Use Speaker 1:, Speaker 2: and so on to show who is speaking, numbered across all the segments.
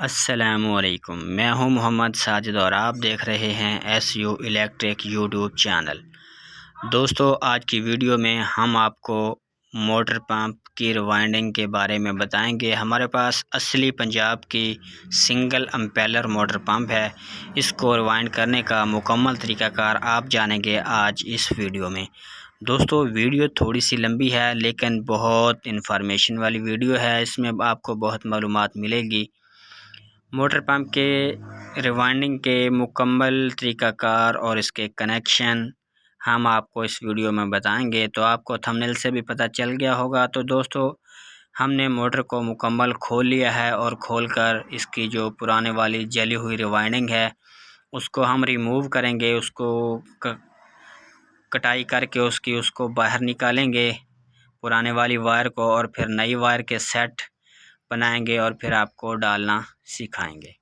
Speaker 1: अस्सलामुअलैकुम। मैं हूं मोहम्मद साजिद और आप देख रहे हैं SU इलेक्ट्रिक यूट्यूब चैनल। दोस्तों, आज की वीडियो में हम आपको मोटर पंप की रिवाइंडिंग के बारे में बताएंगे। हमारे पास असली पंजाब की सिंगल एम्पेलर मोटर पंप है। इसको रिवाइंड करने का मुकम्मल तरीक़ाकार आप जानेंगे आज इस वीडियो में। दोस्तों, वीडियो थोड़ी सी लंबी है लेकिन बहुत इन्फॉर्मेशन वाली वीडियो है। इसमें आपको बहुत मालूमात मिलेगी। मोटर पंप के रिवाइंडिंग के मुकम्मल तरीक़ाकार और इसके कनेक्शन हम आपको इस वीडियो में बताएंगे। तो आपको थंबनेल से भी पता चल गया होगा। तो दोस्तों, हमने मोटर को मुकम्मल खोल लिया है और खोलकर इसकी जो पुराने वाली जली हुई रिवाइंडिंग है उसको हम रिमूव करेंगे। उसको कटाई करके उसको बाहर निकालेंगे, पुराने वाली वायर को, और फिर नई वायर के सेट बनाएंगे और फिर आपको डालना सिखाएंगे।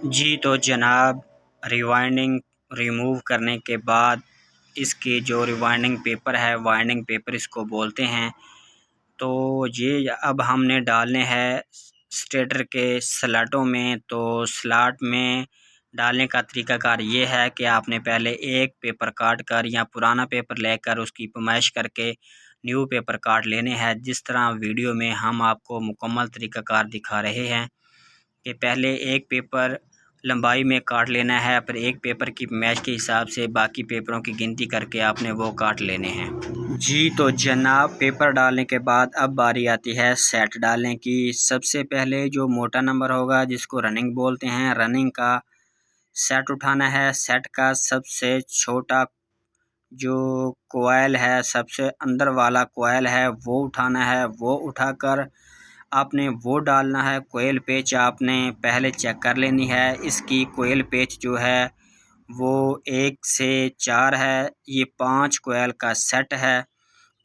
Speaker 1: जी तो जनाब, रिवाइंडिंग रिमूव करने के बाद इसकी जो रिवाइंडिंग पेपर है, वाइंडिंग पेपर इसको बोलते हैं, तो ये अब हमने डालने हैं स्टेटर के स्लॉटों में। तो स्लॉट में डालने का तरीक़ाकार ये है कि आपने पहले एक पेपर काट कर या पुराना पेपर लेकर उसकी पैमाइश करके न्यू पेपर काट लेने हैं। जिस तरह वीडियो में हम आपको मुकम्मल तरीक़ाकार दिखा रहे हैं कि पहले एक पेपर लंबाई में काट लेना है, फिर एक पेपर की मैच के हिसाब से बाकी पेपरों की गिनती करके आपने वो काट लेने हैं। जी तो जनाब, पेपर डालने के बाद अब बारी आती है सेट डालने की। सबसे पहले जो मोटा नंबर होगा जिसको रनिंग बोलते हैं, रनिंग का सेट उठाना है। सेट का सबसे छोटा जो कोयल है, सबसे अंदर वाला कोयल है, वो उठाना है। वो उठाकर आपने वो डालना है। कोयल पेच आपने पहले चेक कर लेनी है। इसकी कोयल पेच जो है वो 1 से 4 है। ये 5 कोयल का सेट है।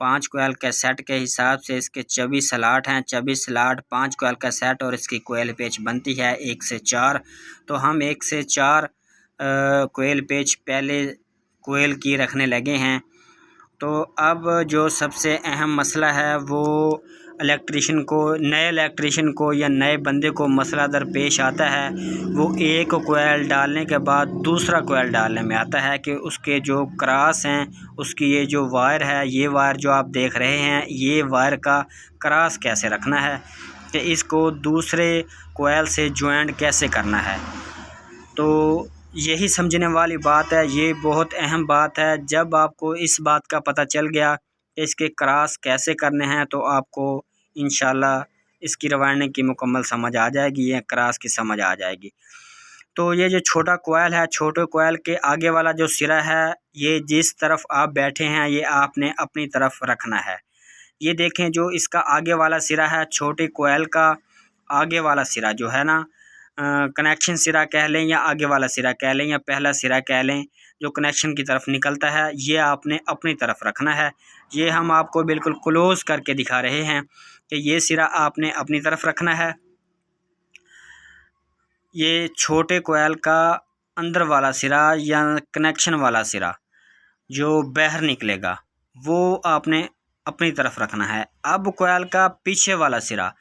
Speaker 1: 5 कोयल के सेट के हिसाब से इसके 24 स्लॉट हैं। 24 स्लॉट 5 कोयल का सेट और इसकी कोयल पेच बनती है 1 से 4। तो हम 1 से 4 कोयल पेच पहले कोयल की रखने लगे हैं। तो अब जो सबसे अहम मसला है वो नए इलेक्ट्रिशियन को या नए बंदे को मसला दरपेश आता है। वो एक कोयल डालने के बाद दूसरा कोयल डालने में आता है कि उसके जो क्रॉस हैं, उसकी ये जो वायर है, ये वायर जो आप देख रहे हैं, ये वायर का क्रॉस कैसे रखना है, कि इसको दूसरे कोयल से ज्वाइंट कैसे करना है। तो यही समझने वाली बात है। ये बहुत अहम बात है। जब आपको इस बात का पता चल गया कि इसके क्रॉस कैसे करने हैं तो आपको इंशाल्लाह इसकी रिवाइंडिंग की मुकम्मल समझ आ जाएगी, ये क्रॉस की समझ आ जाएगी। तो ये जो छोटा कोयल है, छोटे कोयल के आगे वाला जो सिरा है, ये जिस तरफ आप बैठे हैं ये आपने अपनी तरफ रखना है। ये देखें, जो इसका आगे वाला सिरा है, छोटे कोयल का आगे वाला सिरा जो है ना, कनेक्शन सिरा कह लें या आगे वाला सिरा कह लें या पहला सिरा कह लें, जो कनेक्शन की तरफ निकलता है, ये आपने अपनी तरफ रखना है। ये हम आपको बिल्कुल क्लोज करके दिखा रहे हैं कि ये सिरा आपने अपनी तरफ रखना है। ये छोटे कोयल का अंदर वाला सिरा या कनेक्शन वाला सिरा जो बाहर निकलेगा वो आपने अपनी तरफ रखना है। अब कोयल का पीछे वाला सिरा,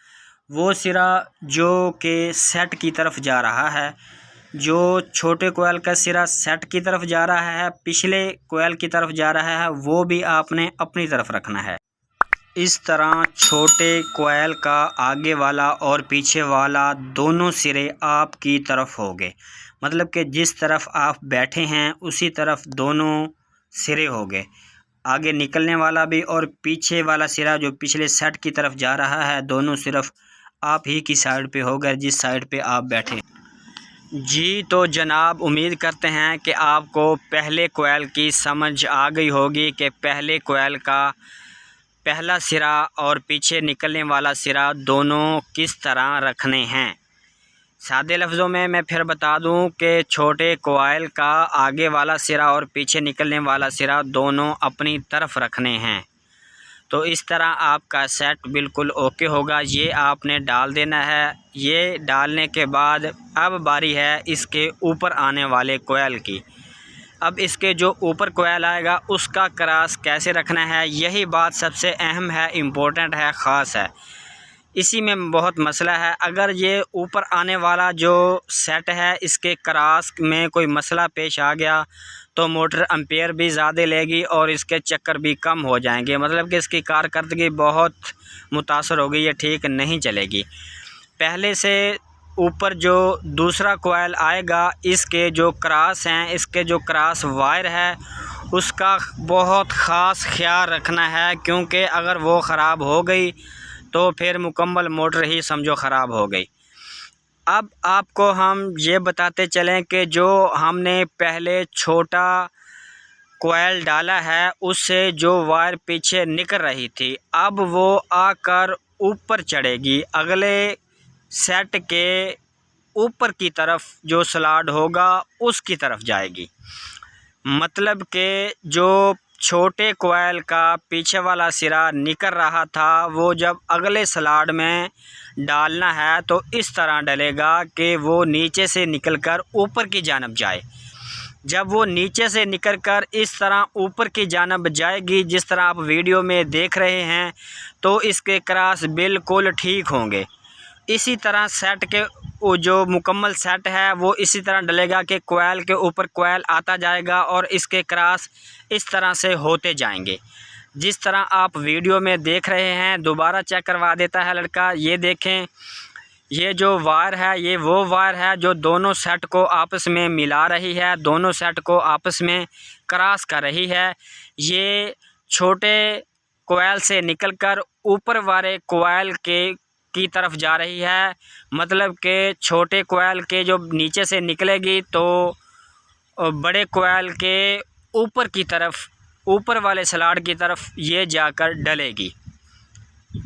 Speaker 1: वो सिरा जो कि सेट की तरफ जा रहा है, जो छोटे कोयल का सिरा सेट की तरफ जा रहा है, पिछले कोयल की तरफ जा रहा है, वो भी आपने अपनी तरफ रखना है। इस तरह छोटे कोयल का आगे वाला और पीछे वाला दोनों सिरे आपकी तरफ होंगे। मतलब कि जिस तरफ आप बैठे हैं उसी तरफ दोनों सिरे होंगे। आगे निकलने वाला भी और पीछे वाला सिरा जो पिछले सेट की तरफ जा रहा है, दोनों सिर्फ आप ही की साइड पे होगा, जिस साइड पे आप बैठे। जी तो जनाब, उम्मीद करते हैं कि आपको पहले कोयल की समझ आ गई होगी कि पहले कोयल का पहला सिरा और पीछे निकलने वाला सिरा दोनों किस तरह रखने हैं। सादे लफ्ज़ों में मैं फिर बता दूं कि छोटे कोयल का आगे वाला सिरा और पीछे निकलने वाला सिरा दोनों अपनी तरफ रखने हैं। तो इस तरह आपका सेट बिल्कुल ओके होगा। ये आपने डाल देना है। ये डालने के बाद अब बारी है इसके ऊपर आने वाले कोयल की। अब इसके जो ऊपर कोयल आएगा उसका क्रॉस कैसे रखना है, यही बात सबसे अहम है, इम्पोर्टेंट है, ख़ास है। इसी में बहुत मसला है। अगर ये ऊपर आने वाला जो सेट है इसके क्रॉस में कोई मसला पेश आ गया तो मोटर एम्पेयर भी ज़्यादा लेगी और इसके चक्कर भी कम हो जाएंगे, मतलब कि इसकी कारकर्दगी बहुत मुतासर होगी, ये ठीक नहीं चलेगी। पहले से ऊपर जो दूसरा कोयल आएगा इसके जो क्रॉस हैं, इसके जो क्रॉस वायर है उसका बहुत ख़ास ख्याल रखना है, क्योंकि अगर वो ख़राब हो गई तो फिर मुकम्मल मोटर ही समझो ख़राब हो गई। अब आपको हम ये बताते चलें कि जो हमने पहले छोटा कोयल डाला है उससे जो वायर पीछे निकल रही थी अब वो आकर ऊपर चढ़ेगी, अगले सेट के ऊपर की तरफ जो स्लॉट होगा उसकी तरफ जाएगी। मतलब कि जो छोटे कोयल का पीछे वाला सिरा निकल रहा था वो जब अगले स्लॉट में डालना है तो इस तरह डलेगा कि वो नीचे से निकलकर ऊपर की जानिब जाए। जब वो नीचे से निकलकर इस तरह ऊपर की जानिब जाएगी जिस तरह आप वीडियो में देख रहे हैं, तो इसके क्रॉस बिल्कुल ठीक होंगे। इसी तरह सेट के वो जो मुकम्मल सेट है वो इसी तरह डलेगा कि कोयल के ऊपर कोयल आता जाएगा और इसके क्रॉस इस तरह से होते जाएंगे जिस तरह आप वीडियो में देख रहे हैं। दोबारा चेक करवा देता है लड़का। ये देखें, ये जो वायर है ये वो वायर है जो दोनों सेट को आपस में मिला रही है, दोनों सेट को आपस में क्रॉस कर रही है। ये छोटे कोयल से निकलकर ऊपर वाले कोयल की तरफ जा रही है, मतलब कि छोटे कोयल के जो नीचे से निकलेगी तो बड़े कोयल के ऊपर की तरफ, ऊपर वाले स्लॉट की तरफ ये जाकर डलेगी।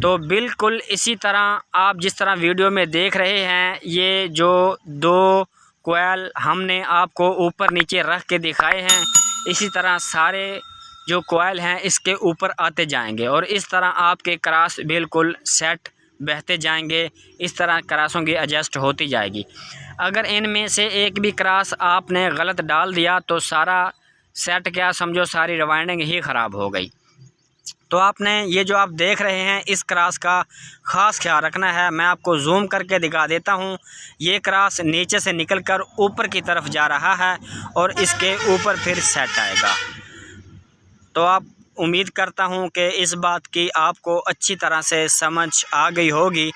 Speaker 1: तो बिल्कुल इसी तरह आप जिस तरह वीडियो में देख रहे हैं, ये जो दो कोयल हमने आपको ऊपर नीचे रख के दिखाए हैं, इसी तरह सारे जो कोयल हैं इसके ऊपर आते जाएंगे और इस तरह आपके क्रॉस बिल्कुल सेट बहते जाएंगे। इस तरह क्रॉसों की एडजस्ट होती जाएगी। अगर इनमें से एक भी क्रॉस आपने गलत डाल दिया तो सारा सेट क्या समझो सारी रिवाइंडिंग ही ख़राब हो गई। तो आपने ये जो आप देख रहे हैं इस क्रॉस का ख़ास ख्याल रखना है। मैं आपको जूम करके दिखा देता हूँ। ये क्रॉस नीचे से निकलकर ऊपर की तरफ जा रहा है और इसके ऊपर फिर सेट आएगा। तो आप उम्मीद करता हूँ कि इस बात की आपको अच्छी तरह से समझ आ गई होगी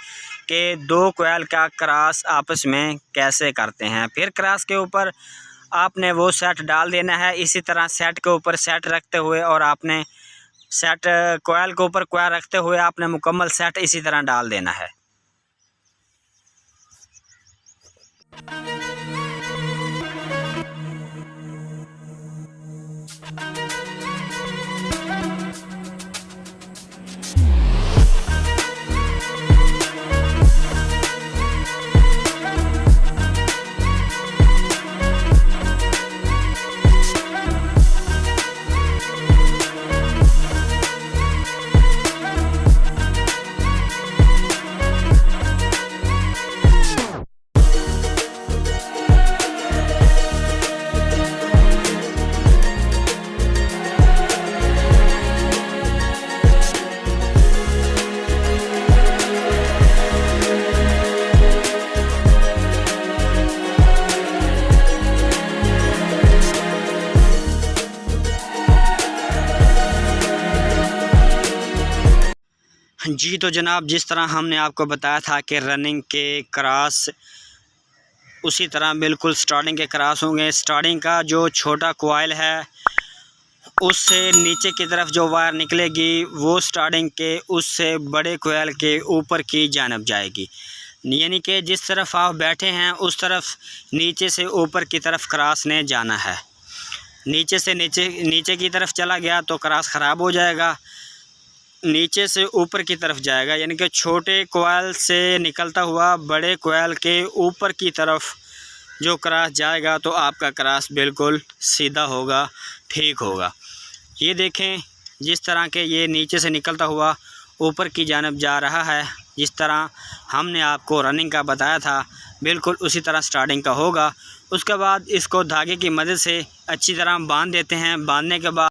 Speaker 1: कि दो कोयल का क्रॉस आपस में कैसे करते हैं। फिर क्रॉस के ऊपर आपने वो सेट डाल देना है। इसी तरह सेट के ऊपर सेट रखते हुए और आपने सेट कोयल के ऊपर कोयल रखते हुए आपने मुकम्मल सेट इसी तरह डाल देना है। जी तो जनाब, जिस तरह हमने आपको बताया था कि रनिंग के क्रॉस उसी तरह बिल्कुल स्टार्टिंग के क्रॉस होंगे। स्टार्टिंग का जो छोटा कोयल है उससे नीचे की तरफ जो वायर निकलेगी वो स्टार्टिंग के उससे बड़े कोयल के ऊपर की जानिब जाएगी, यानी कि जिस तरफ आप बैठे हैं उस तरफ नीचे से ऊपर की तरफ क्रॉस ने जाना है। नीचे से नीचे की तरफ चला गया तो क्रॉस ख़राब हो जाएगा। नीचे से ऊपर की तरफ जाएगा, यानी कि छोटे कोयल से निकलता हुआ बड़े कोयल के ऊपर की तरफ जो क्रॉस जाएगा तो आपका क्रॉस बिल्कुल सीधा होगा, ठीक होगा। ये देखें जिस तरह के ये नीचे से निकलता हुआ ऊपर की जानिब जा रहा है, जिस तरह हमने आपको रनिंग का बताया था बिल्कुल उसी तरह स्टार्टिंग का होगा। उसके बाद इसको धागे की मदद से अच्छी तरह बांध देते हैं। बांधने के बाद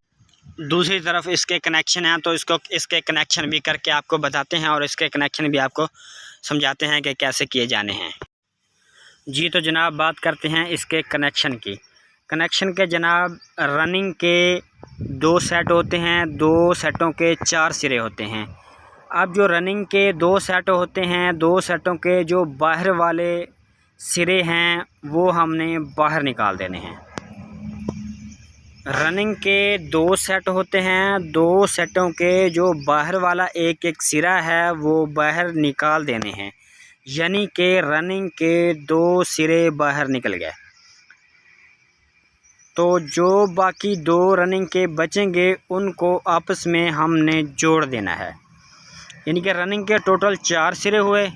Speaker 1: दूसरी तरफ इसके कनेक्शन हैं, तो इसके कनेक्शन भी करके आपको बताते हैं और इसके कनेक्शन भी आपको समझाते हैं कि कैसे किए जाने हैं। जी तो जनाब बात करते हैं इसके कनेक्शन की। कनेक्शन के जनाब रनिंग के 2 सेट होते हैं, 2 सेटों के 4 सिरे होते हैं। अब जो रनिंग के 2 सेट होते हैं, 2 सेटों के जो बाहर वाले सिरे हैं वो हमने बाहर निकाल देने हैं। रनिंग के 2 सेट होते हैं, 2 सेटों के जो बाहर वाला एक एक सिरा है वो बाहर निकाल देने हैं, यानी कि रनिंग के 2 सिरे बाहर निकल गए। तो जो बाकी 2 रनिंग के बचेंगे उनको आपस में हमने जोड़ देना है, यानी कि रनिंग के टोटल 4 सिरे हुए।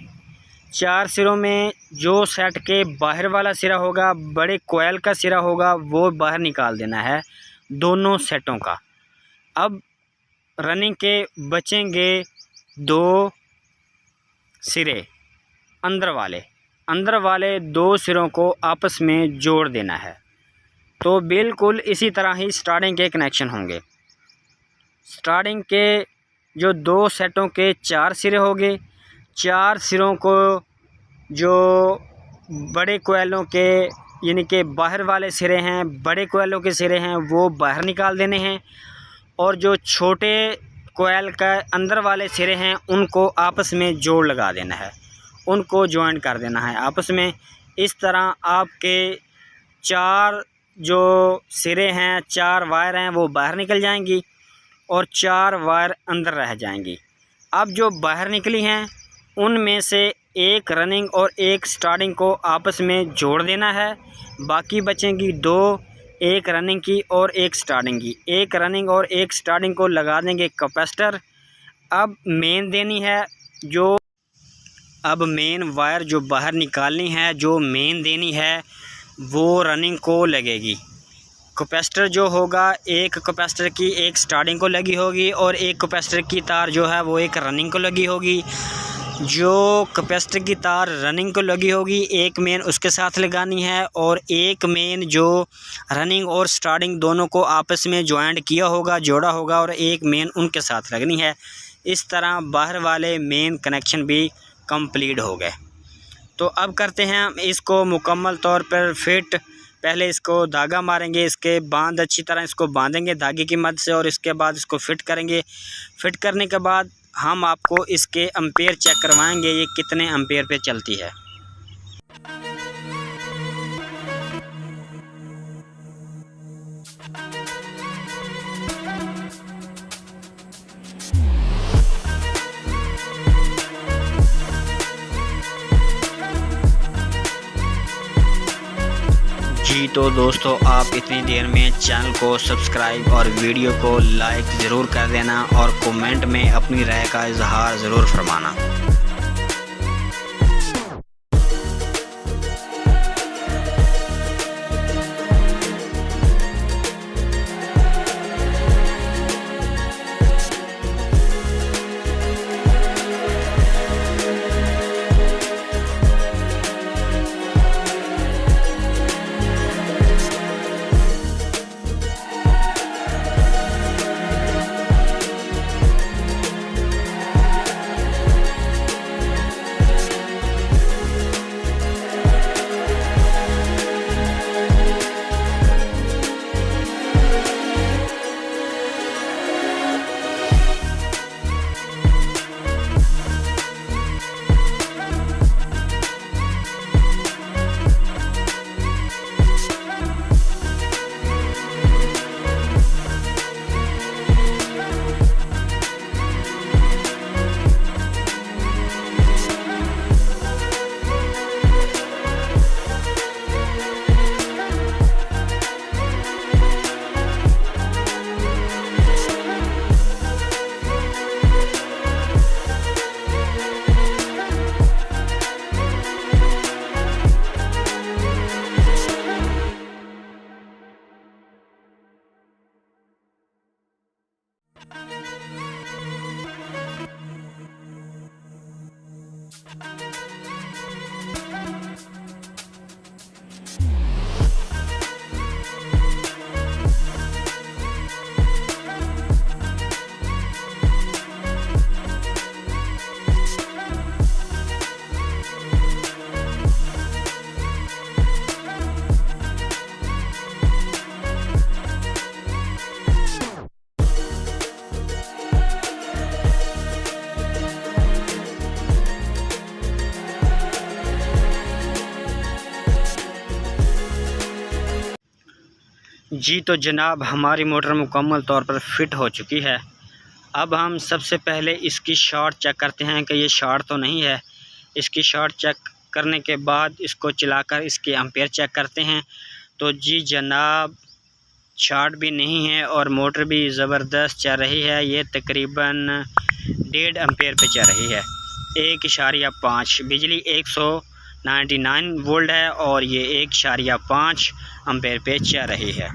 Speaker 1: 4 सिरों में जो सेट के बाहर वाला सिरा होगा, बड़े कोयल का सिरा होगा, वो बाहर निकाल देना है दोनों सेटों का। अब रनिंग के बचेंगे 2 सिरे अंदर वाले 2 सिरों को आपस में जोड़ देना है। तो बिल्कुल इसी तरह ही स्टार्टिंग के कनेक्शन होंगे। स्टार्टिंग के जो 2 सेटों के 4 सिरे होंगे, 4 सिरों को जो बड़े कोयलों के यानी कि बाहर वाले सिरे हैं, बड़े कोयलों के सिरे हैं वो बाहर निकाल देने हैं, और जो छोटे कोयल का अंदर वाले सिरे हैं उनको आपस में जोड़ लगा देना है, उनको ज्वाइन कर देना है आपस में। इस तरह आपके 4 जो सिरे हैं, 4 वायर हैं वो बाहर निकल जाएंगी और 4 वायर अंदर रह जाएंगी। अब जो बाहर निकली हैं उनमें से एक रनिंग और एक स्टार्टिंग को आपस में जोड़ देना है। बाकी बचेंगी 2, एक रनिंग की और एक स्टार्टिंग की। एक रनिंग और एक स्टार्टिंग को लगा देंगे कैपेसिटर। अब मेन देनी है अब मेन वायर जो बाहर निकालनी है, जो मेन देनी है वो रनिंग को लगेगी। कैपेसिटर जो होगा, एक कैपेसिटर की एक स्टार्टिंग को लगी होगी और एक कैपेसिटर की तार जो है वो एक रनिंग को लगी होगी। जो कैपेसिटर की तार रनिंग को लगी होगी एक मेन उसके साथ लगानी है, और एक मेन जो रनिंग और स्टार्टिंग दोनों को आपस में ज्वाइंट किया होगा, जोड़ा होगा, और एक मेन उनके साथ लगनी है। इस तरह बाहर वाले मेन कनेक्शन भी कंप्लीट हो गए। तो अब करते हैं हम इसको मुकम्मल तौर पर फिट। पहले इसको धागा मारेंगे, इसके बांध अच्छी तरह इसको बांधेंगे धागे की मदद से, और इसके बाद इसको फिट करेंगे। फिट करने के बाद हम आपको इसके एम्पेयर चेक करवाएंगे, ये कितने एम्पेयर पे चलती है। जी तो दोस्तों आप इतनी देर में चैनल को सब्सक्राइब और वीडियो को लाइक ज़रूर कर देना, और कमेंट में अपनी राय का इजहार ज़रूर फरमाना। जी तो जनाब, हमारी मोटर मुकम्मल तौर पर फिट हो चुकी है। अब हम सबसे पहले इसकी शॉर्ट चेक करते हैं कि ये शॉर्ट तो नहीं है। इसकी शॉर्ट चेक करने के बाद इसको चलाकर इसके एम्पेयर चेक करते हैं। तो जी जनाब, शॉर्ट भी नहीं है और मोटर भी ज़बरदस्त चल रही है। ये तकरीबन 1.5 एम्पेयर पे चल रही है। 1.5 बिजली 199 वोल्ट है और ये 1.5 एम्पेयर पे चल रही है।